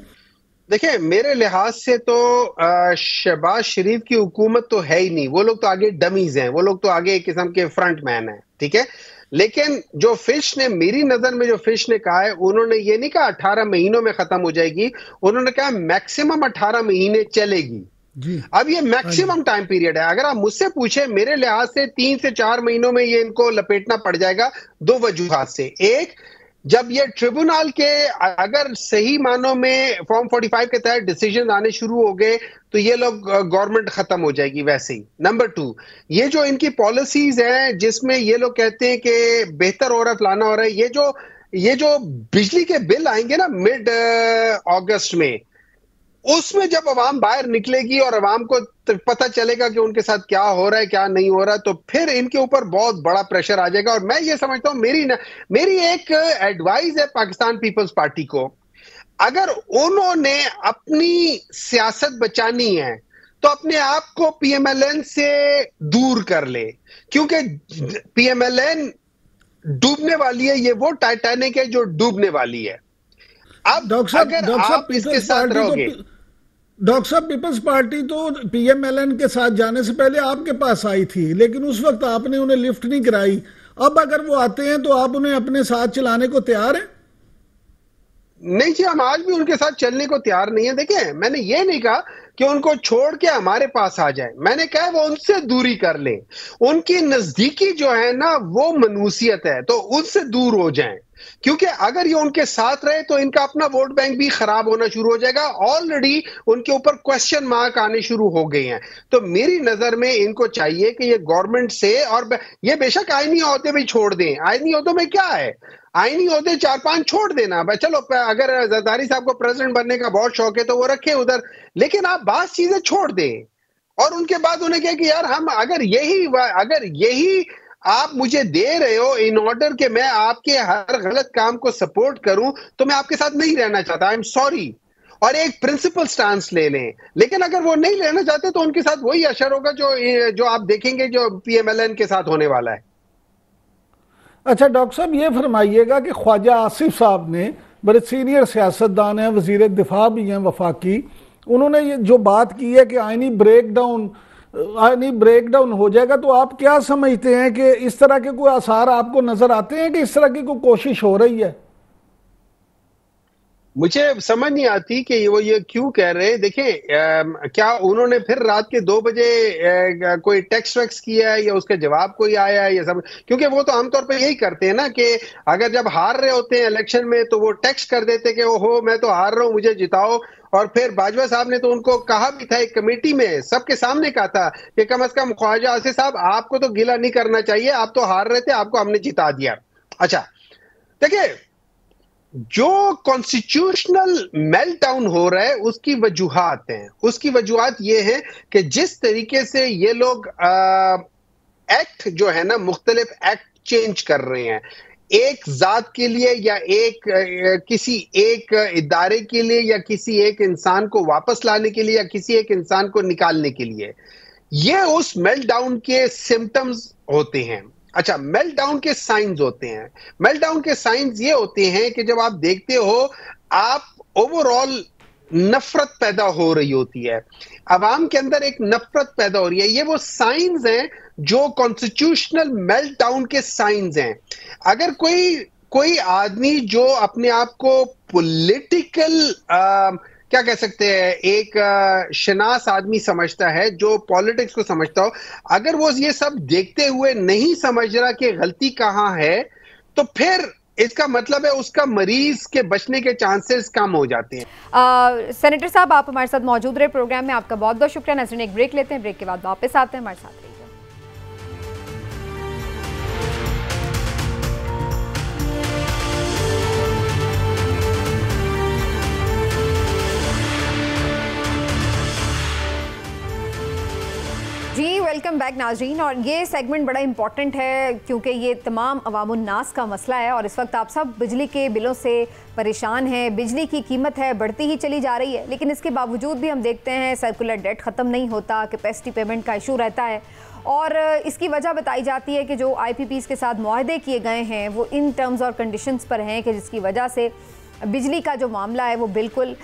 देखिए, मेरे लिहाज से तो शहबाज शरीफ की हुकूमत तो है ही नहीं। वो लोग तो आगे डमीज हैं, वो लोग तो आगे एक किस्म के फ्रंट मैन हैं, ठीक है। लेकिन जो फिश ने, मेरी नजर में जो फिश ने कहा है, उन्होंने ये नहीं कहा 18 महीनों में खत्म हो जाएगी, उन्होंने कहा मैक्सिमम 18 महीने चलेगी। अब ये मैक्सिमम टाइम पीरियड है। अगर आप मुझसे पूछे, मेरे लिहाज से 3 से 4 महीनों में ये इनको लपेटना पड़ जाएगा, दो वजूहात से। एक, जब ये ट्रिब्यूनल के अगर सही मानों में फॉर्म 45 के तहत डिसीजन आने शुरू हो गए तो ये लोग गवर्नमेंट खत्म हो जाएगी वैसे ही। नंबर 2, ये जो इनकी पॉलिसीज हैं जिसमें ये लोग कहते हैं कि बेहतर हो रहा है, फलाना हो रहा है, ये जो बिजली के बिल आएंगे ना मिड अगस्त में, उसमें जब अवाम बाहर निकलेगी और अवाम को पता चलेगा कि उनके साथ क्या हो रहा है क्या नहीं हो रहा है, तो फिर इनके ऊपर बहुत बड़ा प्रेशर आ जाएगा। और मैं ये समझता हूं, मेरी एक एडवाइस है पाकिस्तान पीपल्स पार्टी को, अगर उन्होंने अपनी सियासत बचानी है तो अपने आप को पीएमएलएन से दूर कर ले, क्योंकि पीएमएलएन डूबने वाली है। ये वो टाइटैनिक है जो डूबने वाली है। अब अगर आप इसके साथ रहोगे, डॉक्टर साहब, पीपल्स पार्टी तो पीएमएलएन के साथ जाने से पहले आपके पास आई थी, लेकिन उस वक्त आपने उन्हें लिफ्ट नहीं कराई। अब अगर वो आते हैं तो आप उन्हें अपने साथ चलाने को तैयार हैं? नहीं जी, हम आज भी उनके साथ चलने को तैयार नहीं है। देखिए, मैंने ये नहीं कहा कि उनको छोड़ के हमारे पास आ जाए, मैंने कहा वो उनसे दूरी कर ले। उनकी नजदीकी जो है ना वो मनूसियत है, तो उनसे दूर हो जाएं, क्योंकि अगर ये उनके साथ रहे तो इनका अपना वोट बैंक भी खराब होना शुरू हो जाएगा। ऑलरेडी उनके ऊपर क्वेश्चन मार्क आने शुरू हो गए हैं। तो मेरी नजर में इनको चाहिए कि ये गवर्नमेंट से, और ये बेशक आईनी ओहदे भी छोड़ दें, आईनी ओहदों में क्या है, आईनी ओहदे 4-5 छोड़ देना भाई। चलो, अगर जरदारी साहब को प्रेसिडेंट बनने का बहुत शौक है तो वो रखे उधर, लेकिन आप बात चीजें छोड़ दें। और उनके बाद उन्हें कहे कि यार हम अगर यही आप मुझे दे रहे हो इन ऑर्डर के मैं आपके हर गलत काम को सपोर्ट करूं, तो मैं आपके साथ नहीं रहना चाहता, आई एम सॉरी। और एक प्रिंसिपल स्टांस ले लें। लेकिन अगर वो नहीं लेना चाहते तो उनके साथ वही असर होगा जो आप देखेंगे जो पीएमएलएन के साथ होने वाला है। अच्छा डॉक्टर साहब, ये फरमाइएगा कि ख्वाजा आसिफ साहब ने, बड़े सीनियर सियासतदान हैं, वजीर दिफा भी हैं वफाकी, उन्होंने ये जो बात की है कि आईनी ब्रेकडाउन हो जाएगा, तो आप क्या समझते हैं कि इस तरह के कोई आसार आपको नजर आते हैं कि इस तरह की कोई कोशिश हो रही है? मुझे समझ नहीं आती कि वो ये क्यों कह रहे हैं। देखिए, क्या उन्होंने फिर रात के 2 बजे कोई टेक्स्ट वैक्स किया है या उसका जवाब कोई आया है, या सब? क्योंकि वो तो आमतौर पे यही करते हैं ना कि अगर जब हार रहे होते हैं इलेक्शन में तो वो टेक्स्ट कर देते कि ओहो मैं तो हार रहा हूं, मुझे जिताओ। और फिर बाजवा साहब ने तो उनको कहा भी था, एक कमेटी में सबके सामने कहा था कि कम से कम ख्वाजा आसिफ साहब आपको तो गिला नहीं करना चाहिए, आप तो हार रहे थे, आपको हमने जिता दिया। अच्छा, देखिए, जो कॉन्स्टिट्यूशनल मेल्टडाउन हो रहा है उसकी वजूहात हैं। उसकी वजूहात ये है कि जिस तरीके से ये लोग एक्ट जो है ना, मुख्तलिफ एक्ट चेंज कर रहे हैं, एक जात के लिए या किसी एक इदारे के लिए या किसी एक इंसान को वापस लाने के लिए या किसी एक इंसान को निकालने के लिए, ये उस मेल्टडाउन के सिम्टम्स होते हैं। अच्छा, मेल्टडाउन के साइंस होते हैं। मेल्टडाउन के साइंस ये होते हैं कि जब आप देखते हो आप ओवरऑल नफरत पैदा हो रही होती है, अवाम के अंदर एक नफरत पैदा हो रही है। ये वो साइंस हैं जो कॉन्स्टिट्यूशनल मेल्टडाउन के साइंस हैं। अगर कोई आदमी जो अपने आप को पॉलिटिकल क्या कह सकते हैं, एक शनास आदमी समझता है, जो पॉलिटिक्स को समझता हो, अगर वो ये सब देखते हुए नहीं समझ रहा कि गलती कहां है, तो फिर इसका मतलब है उसका मरीज के बचने के चांसेस कम हो जाते हैं। सेनेटर साहब, आप हमारे साथ मौजूद रहे प्रोग्राम में, आपका बहुत बहुत शुक्रिया। नजरीन, एक ब्रेक लेते हैं, ब्रेक के बाद वापस आते हैं, हमारे साथ रहिए। जी वेलकम बैक नाज़रीन। और ये सेगमेंट बड़ा इंपॉर्टेंट है क्योंकि ये तमाम अवामुन्नास का मसला है और इस वक्त आप सब बिजली के बिलों से परेशान हैं। बिजली की कीमत है बढ़ती ही चली जा रही है, लेकिन इसके बावजूद भी हम देखते हैं सर्कुलर डेट ख़त्म नहीं होता, कैपेसिटी पेमेंट का इशू रहता है। और इसकी वजह बताई जाती है कि जो IPPs के साथ मुआहदे किए गए हैं वो इन टर्म्स और कंडीशंस पर हैं कि जिसकी वजह से बिजली का जो मामला है वो बिल्कुल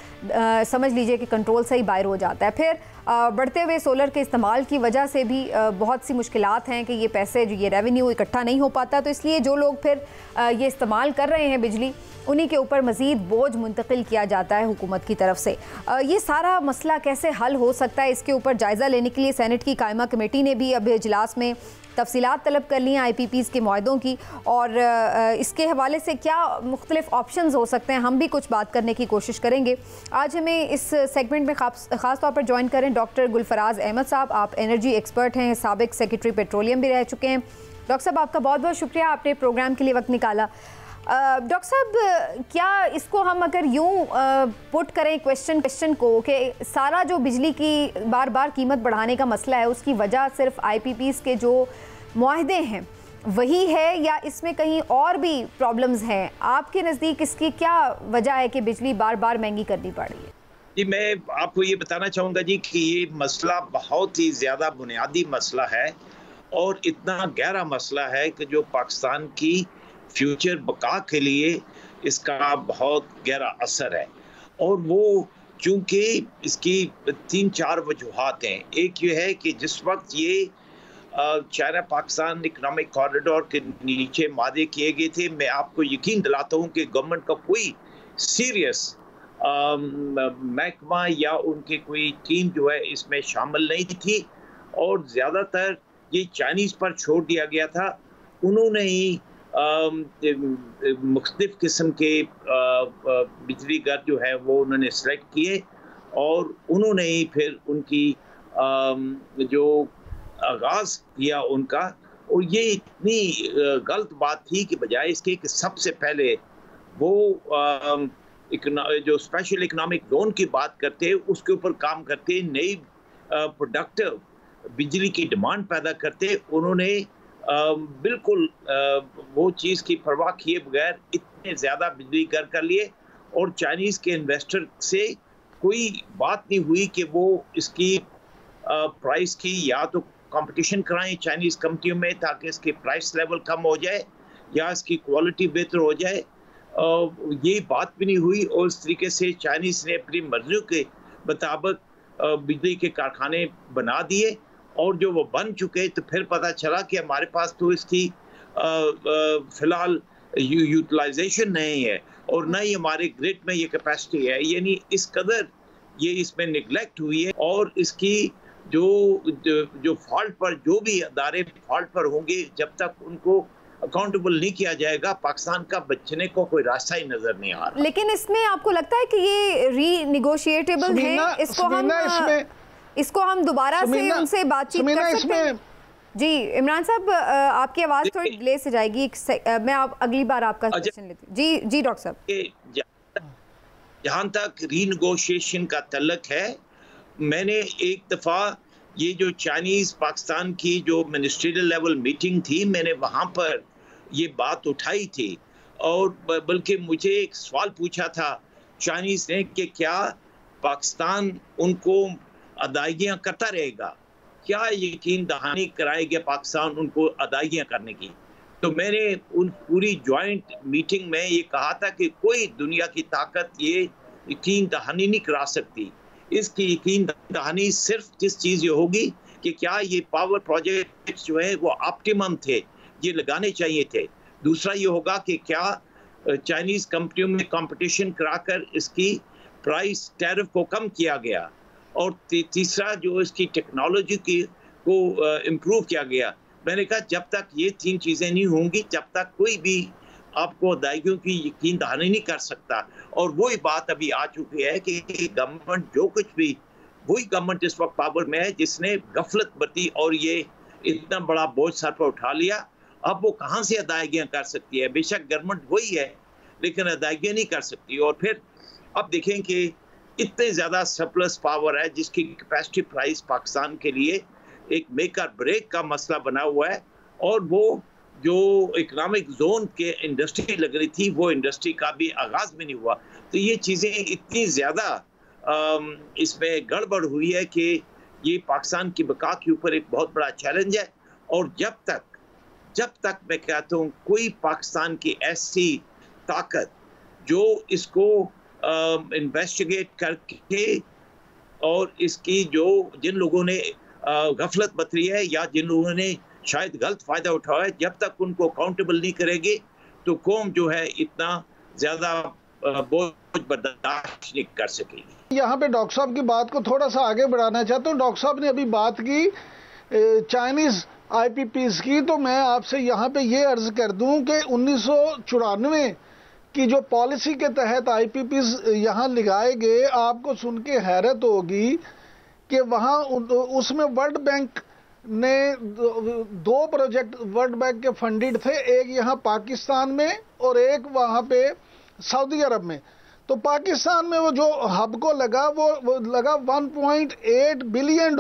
समझ लीजिए कि कंट्रोल से ही बाहर हो जाता है। फिर बढ़ते हुए सोलर के इस्तेमाल की वजह से भी बहुत सी मुश्किलात हैं कि ये पैसे जो ये रेवेन्यू इकट्ठा नहीं हो पाता, तो इसलिए जो लोग फिर ये इस्तेमाल कर रहे हैं बिजली, उन्हीं के ऊपर मज़ीद बोझ मुंतकिल किया जाता है हुकूमत की तरफ से। ये सारा मसला कैसे हल हो सकता है, इसके ऊपर जायज़ा लेने के लिए सेनेट की कायमा कमेटी ने भी अब इजलास में तफसीलात तलब कर ली हैं IPPs के मुआहदों की, और इसके हवाले से क्या मुख्तलिफ ऑप्शंस हो सकते हैं, हम भी कुछ बात करने की कोशिश करेंगे। आज हमें इस सेगमेंट में ख़ास तौर पर ज्वाइन करें डॉक्टर गुलफराज अहमद साहब। आप एनर्जी एक्सपर्ट हैं, साबिक सेक्रेटरी पेट्रोलियम भी रह चुके हैं। डॉक्टर साहब, आपका बहुत बहुत शुक्रिया, आपने प्रोग्राम के लिए वक्त निकाला। डॉक्टर साहब, क्या इसको हम अगर यूँ पुट करें क्वेश्चन को कि सारा जो बिजली की बार बार कीमत बढ़ाने का मसला है उसकी वजह सिर्फ IPPs के जो मुआहदे हैं वही है, या इसमें कहीं और भी प्रॉब्लम्स हैं? आपके नज़दीक इसकी क्या वजह है कि बिजली बार बार महंगी करनी पड़ रही है? जी, मैं आपको ये बताना चाहूँगा जी कि ये मसला बहुत ही ज़्यादा बुनियादी मसला है और इतना गहरा मसला है कि जो पाकिस्तान की फ्यूचर बका के लिए इसका बहुत गहरा असर है। और वो चूँकि इसकी 3-4 वजूहात हैं। एक ये है कि जिस वक्त ये चाइना पाकिस्तान इकनॉमिक कॉरिडोर के नीचे वादे किए गए थे, मैं आपको यकीन दिलाता हूँ कि गवर्नमेंट का कोई सीरियस महकमा या उनकी कोई टीम जो है इसमें शामिल नहीं थी और ज़्यादातर ये चाइनीज़ पर छोड़ दिया गया था। उन्होंने ही मुख्तलिफ किस्म के बिजली घर जो है वो उन्होंने सेलेक्ट किए और उन्होंने ही फिर उनकी जो आगाज़ किया उनका। और ये इतनी गलत बात थी कि बजाय इसके कि सबसे पहले वो जो स्पेशल इकनॉमिक जोन की बात करते उसके ऊपर काम करते, नई प्रोडक्टिव बिजली की डिमांड पैदा करते, उन्होंने बिल्कुल वो चीज़ की परवाह किए बगैर इतने ज़्यादा बिजली घर कर लिए और चाइनीज़ के इन्वेस्टर से कोई बात नहीं हुई कि वो इसकी प्राइस की या तो कंपटीशन कराएं चाइनीज़ कंपनियों में ताकि इसकी प्राइस लेवल कम हो जाए या इसकी क्वालिटी बेहतर हो जाए। ये बात भी नहीं हुई और इस तरीके से चाइनीज़ ने अपनी मर्जी के मुताबिक बिजली के कारखाने बना दिए और जो वो बन चुके तो फिर पता चला कि हमारे पास तो इसकी फ़िलहाल यूटिलाइजेशन नहीं है और न ही हमारे ग्रिड में ये कैपेसिटी है। यानी इस कदर ये इसमें निगलेक्ट हुई है और इसकी जो फॉल्ट पर जो भी अदारे फॉल्ट पर होंगे जब तक उनको अकाउंटेबल नहीं किया जाएगा पाकिस्तान का बचने को कोई रास्ता ही नजर नहीं आ रहा। लेकिन इसमें आपको लगता है कि ये रीनिगोशिएटेबल है? इसको हम दोबारा से उनसे बातचीत कर सकते हैं? जी इमरान साहब, आपकी आवाज़ थोड़ी डिले से जाएगी, मैं आप अगली बार आपका क्वेश्चन लेती हूँ। जी डॉक्टर साहब, जहाँ तक रीनिगोशिएशन का तल्लक है, मैंने एक दफ़ा ये जो चाइनीज़ पाकिस्तान की जो मिनिस्ट्रियल लेवल मीटिंग थी, मैंने वहाँ पर ये बात उठाई थी और बल्कि मुझे एक सवाल पूछा था चाइनीज़ ने कि क्या पाकिस्तान उनको अदायगियाँ करता रहेगा, क्या यकीन दहानी कराएगा पाकिस्तान उनको अदायगियाँ करने की। तो मैंने उन पूरी जॉइंट मीटिंग में ये कहा था कि कोई दुनिया की ताकत ये यकीन दहानी नहीं करा सकती। इसकी यकीन दहानी सिर्फ जिस चीज़ ये होगी कि क्या ये पावर प्रोजेक्ट जो है वो ऑप्टिमम थे, ये लगाने चाहिए थे। दूसरा ये होगा कि क्या चाइनीज़ कंपनियों में कंपटीशन कराकर इसकी प्राइस टैरिफ को कम किया गया और तीसरा जो इसकी टेक्नोलॉजी की को इम्प्रूव किया गया। मैंने कहा जब तक ये 3 चीज़ें नहीं होंगी जब तक कोई भी आपको अदायगियों की यकीन दहानी नहीं कर सकता। और वही बात अभी आ चुकी है कि गवर्नमेंट जो कुछ भी, वही गवर्नमेंट इस वक्त पावर में है जिसने गफलत बरती और ये इतना बड़ा बोझ सर पर उठा लिया। अब वो कहाँ से अदायगियाँ कर सकती है? बेशक गवर्नमेंट वही है लेकिन अदायगियाँ नहीं कर सकती। और फिर अब देखें कि इतने ज़्यादा सरप्लस पावर है जिसकी कैपेसिटी प्राइस पाकिस्तान के लिए एक मेक और ब्रेक का मसला बना हुआ है और वो जो इकोनॉमिक जोन के इंडस्ट्री लग रही थी वो इंडस्ट्री का भी आगाज़ भी नहीं हुआ। तो ये चीज़ें इतनी ज़्यादा इसमें गड़बड़ हुई है कि ये पाकिस्तान की बका के ऊपर एक बहुत बड़ा चैलेंज है। और जब तक मैं कहता हूँ कोई पाकिस्तान की ऐसी ताकत जो इसको इन्वेस्टिगेट करके और इसकी जो जिन लोगों ने गफलत बरती है या जिन लोगों ने शायद गलत फायदा उठाया है, जब तक उनको अकाउंटेबल नहीं करेंगे तो कौम जो है इतना ज्यादा बोझ बर्दाश्त नहीं कर सकेगी। यहाँ पे डॉक्टर साहब की बात को थोड़ा सा आगे बढ़ाना चाहता हूँ। डॉक्टर साहब ने अभी बात की चाइनीज IPPs की, तो मैं आपसे यहाँ पे ये अर्ज कर दूं कि 1994 की जो पॉलिसी के तहत IPPs यहाँ लगाए गए, आपको सुन के हैरत होगी कि वहाँ उसमें वर्ल्ड बैंक ने 2 प्रोजेक्ट वर्ल्ड बैंक के फंडेड थे, एक यहाँ पाकिस्तान में और एक वहाँ पे सऊदी अरब में। तो पाकिस्तान में वो जो हब को लगा वो लगा $1.8 बिलियन,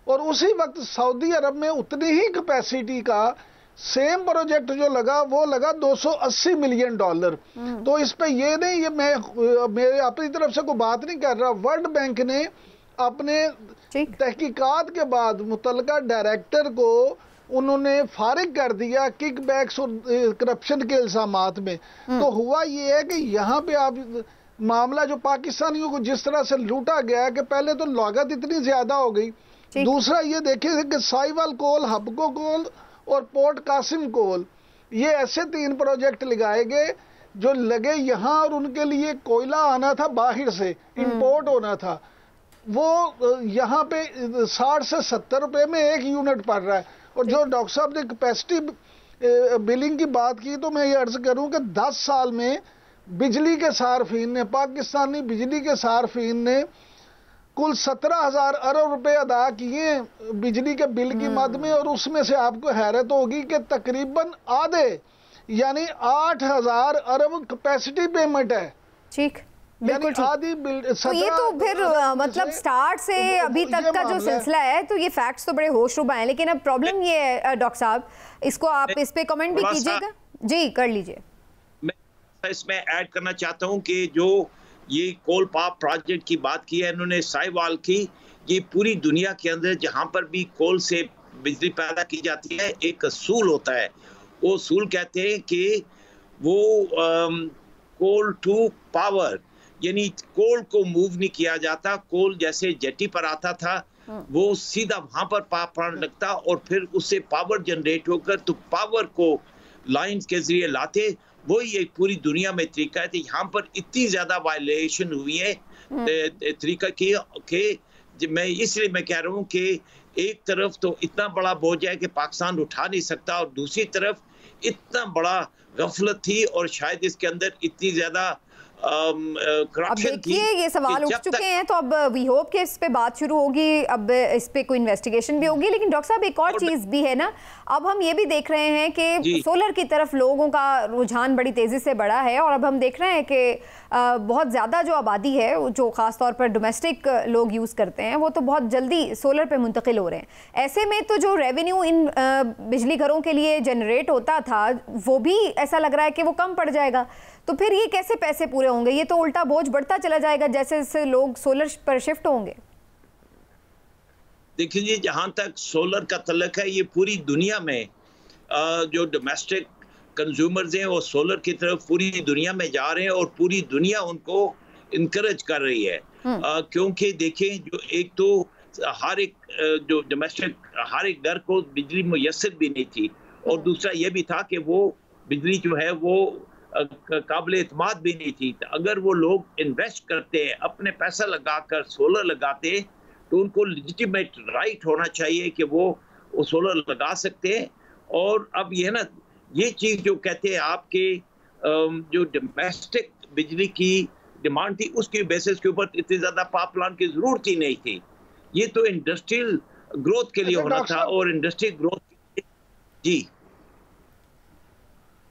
और उसी वक्त सऊदी अरब में उतनी ही कैपेसिटी का सेम प्रोजेक्ट जो लगा वो लगा $280 मिलियन। तो इस पे ये नहीं, ये मैं अपनी तरफ से कोई बात नहीं कर रहा। वर्ल्ड बैंक ने अपने तहकीकात के बाद मुतलका डायरेक्टर को उन्होंने फारिग कर दिया किकबैक्स और करप्शन के इल्जामात में। तो हुआ ये है कि यहाँ पे आप मामला जो पाकिस्तानियों को जिस तरह से लूटा गया कि पहले तो लागत इतनी ज्यादा हो गई, दूसरा ये देखिए कि साहिवाल कोल, हबको कोल और पोर्ट कासिम कोल, ये ऐसे 3 प्रोजेक्ट लगाए गए जो लगे यहाँ, और उनके लिए कोयला आना था बाहर से, इंपोर्ट होना था। वो यहाँ पे 60 से 70 रुपए में 1 यूनिट पड़ रहा है। और जो डॉक्टर साहब ने कैपेसिटी बिलिंग की बात की, तो मैं ये अर्ज करूं कि 10 साल में बिजली के सार्फिन ने, पाकिस्तानी बिजली के सार्फिन ने कुल 17,000 अरब रुपए अदा किए बिजली के बिल की मद में, और उसमें से आपको हैरत होगी कि तकरीबन आधे यानी 8,000 अरब कैपेसिटी पेमेंट है। ठीक, बिल्कुल ठीक। तो ये तो फिर मतलब स्टार्ट से तो अभी तक का जो सिलसिला है, तो ये फैक्ट्स तो बड़े होशरुबा हैं, लेकिन अब प्रॉब्लम ये है डॉक्टर साहब, इसको आप इस पे कमेंट भी कीजिएगा। जी कर लीजिए। मैं इसमें ऐड करना चाहता हूं कि जो ये कोल पावर प्रोजेक्ट की बात की है इन्होंने साहिवाल की, ये पूरी दुनिया के अंदर जहां पर भी कोल से बिजली पैदा की जाती है एक असूल होता है। वो असूल कहते हैं कि वो कोल टू पावर, यानी कोल को मूव नहीं किया जाता। कोल जैसे जेटी पर आता था वो सीधा वहां पर पावर लगता और फिर उससे पावर जनरेट होकर तो पावर को लाइंस के जरिए लाते। वही एक पूरी दुनिया में तरीका है। तो यहाँ पर इतनी ज्यादा वायलेशन हुई है तरीका की, मैं इसलिए मैं कह रहा हूँ कि एक तरफ तो इतना बड़ा बोझ है कि पाकिस्तान उठा नहीं सकता, और दूसरी तरफ इतना बड़ा गफलत थी और शायद इसके अंदर इतनी ज्यादा अब देखिए ये सवाल उठ चुके हैं, तो अब वी होप कि इस पे बात शुरू होगी, अब इस पे कोई इन्वेस्टिगेशन भी होगी। लेकिन डॉक्टर साहब एक और चीज भी है ना, अब हम ये भी देख रहे हैं कि सोलर की तरफ लोगों का रुझान बड़ी तेजी से बढ़ा है, और अब हम देख रहे हैं कि बहुत ज्यादा जो आबादी है, जो खासतौर पर डोमेस्टिक लोग यूज करते हैं, वो तो बहुत जल्दी सोलर पे मुंतकिल हो रहे हैं। ऐसे में तो जो रेवेन्यू इन बिजली घरों के लिए जनरेट होता था वो भी ऐसा लग रहा है कि वो कम पड़ जाएगा। तो फिर ये कैसे पैसे पूरे होंगे? ये तो उल्टा बोझ बढ़ता चला जाएगा जैसे जैसे लोग सोलर पर शिफ्ट होंगे। देखिए जी, जहां तक सोलर का तल्लक है, ये पूरी दुनिया में जो डोमेस्टिक कंज्यूमर्स हैं वो सोलर की तरफ पूरी दुनिया में जा रहे हैं, और पूरी दुनिया उनको इनकरेज कर रही है। क्योंकि देखें, जो एक तो हर एक जो डोमेस्टिक हर एक घर को बिजली मुयस्सर भी नहीं थी, और दूसरा ये भी था कि वो बिजली जो है वो काबिल एतमाद भी नहीं थी। अगर वो लोग इन्वेस्ट करते हैं, अपने पैसा लगाकर सोलर लगाते, तो उनको लेजिटिमेट राइट होना चाहिए कि वो सोलर लगा सकते हैं। और अब ये ना, ये चीज जो कहते हैं आपके जो डोमेस्टिक बिजली की डिमांड थी, उसकी बेसिस के ऊपर इतनी ज्यादा पावर प्लांट की जरूरत ही नहीं थी। ये तो इंडस्ट्रियल ग्रोथ के लिए होना था, और इंडस्ट्रियल ग्रोथ। जी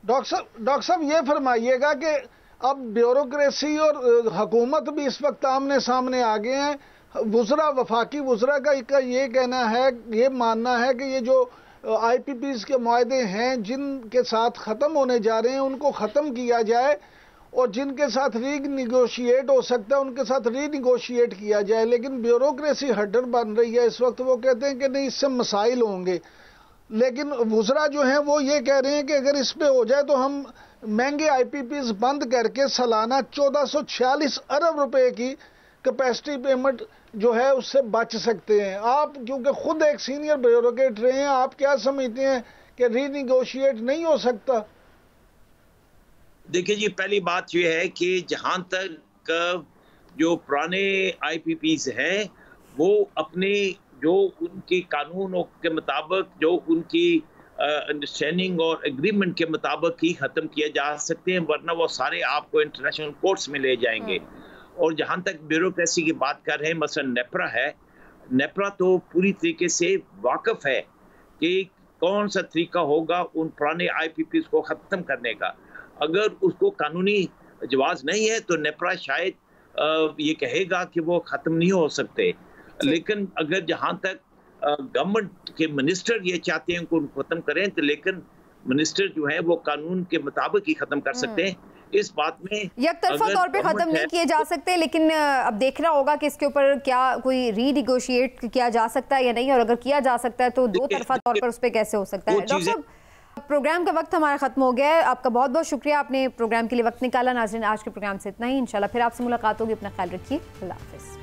डॉक्टर साहब ये फरमाइएगा कि अब ब्यूरोक्रेसी और हुकूमत भी इस वक्त आमने सामने आ गए हैं। वुज़रा, वफाकी वुज़रा का ये कहना है, ये मानना है कि ये जो IPPs के मुआहदे हैं जिनके साथ ख़त्म होने जा रहे हैं उनको ख़त्म किया जाए, और जिनके साथ रीनिगोशिएट हो सकता है उनके साथ रीनिगोशिएट किया जाए। लेकिन ब्यूरोक्रेसी हड्डर बन रही है इस वक्त। वो कहते हैं कि नहीं, इससे मसाइल होंगे। लेकिन वुज़रा जो हैं वो ये कह रहे हैं कि अगर इस पे हो जाए तो हम महंगे IPPs बंद करके सालाना 1446 अरब रुपए की कैपेसिटी पेमेंट जो है उससे बच सकते हैं। आप क्योंकि खुद एक सीनियर ब्यूरोक्रेट रहे हैं, आप क्या समझते हैं कि रीनिगोशिएट नहीं हो सकता? देखिए जी, पहली बात यह है कि जहां तक जो पुराने IPPs हैं वो अपने जो उनके कानूनों के मुताबिक, जो उनकी अंडरस्टैंडिंग और एग्रीमेंट के मुताबिक ही ख़त्म किए जा सकते हैं, वरना वो सारे आपको इंटरनेशनल कोर्ट्स में ले जाएंगे। और जहाँ तक ब्यूरोक्रेसी की बात कर रहे हैं, मसलन नेपरा है, नेपरा तो पूरी तरीके से वाकिफ है कि कौन सा तरीका होगा उन पुराने IPPs को ख़त्म करने का। अगर उसको कानूनी जवाज़ नहीं है तो नेपरा शायद ये कहेगा कि वो ख़त्म नहीं हो सकते। लेकिन अगर जहाँ तक गवर्नमेंट के मिनिस्टर ये चाहते हैं कि उनको ख़त्म करें, तो लेकिन मिनिस्टर जो है वो कानून के मुताबिक ही ख़त्म कर सकते हैं। इस बात में यकतरफा तौर पे ख़त्म नहीं किए जा सकते, लेकिन अब देखना होगा कि इसके ऊपर क्या कोई रीनिगोशिएट किया जा सकता है या नहीं, और अगर किया जा सकता है तो दो तरफा तौर पर उस पर कैसे हो सकता है। डॉक्टर साहब, प्रोग्राम का वक्त हमारा ख़त्म हो गया है। आपका बहुत बहुत शुक्रिया, आपने प्रोग्राम के लिए वक्त निकाला। नाज़रीन, आज के प्रोग्राम से इतना ही। इंशाल्लाह फिर आपसे मुलाकात होगी। अपना ख्याल रखिए। अल्लाह हाफ़िज़।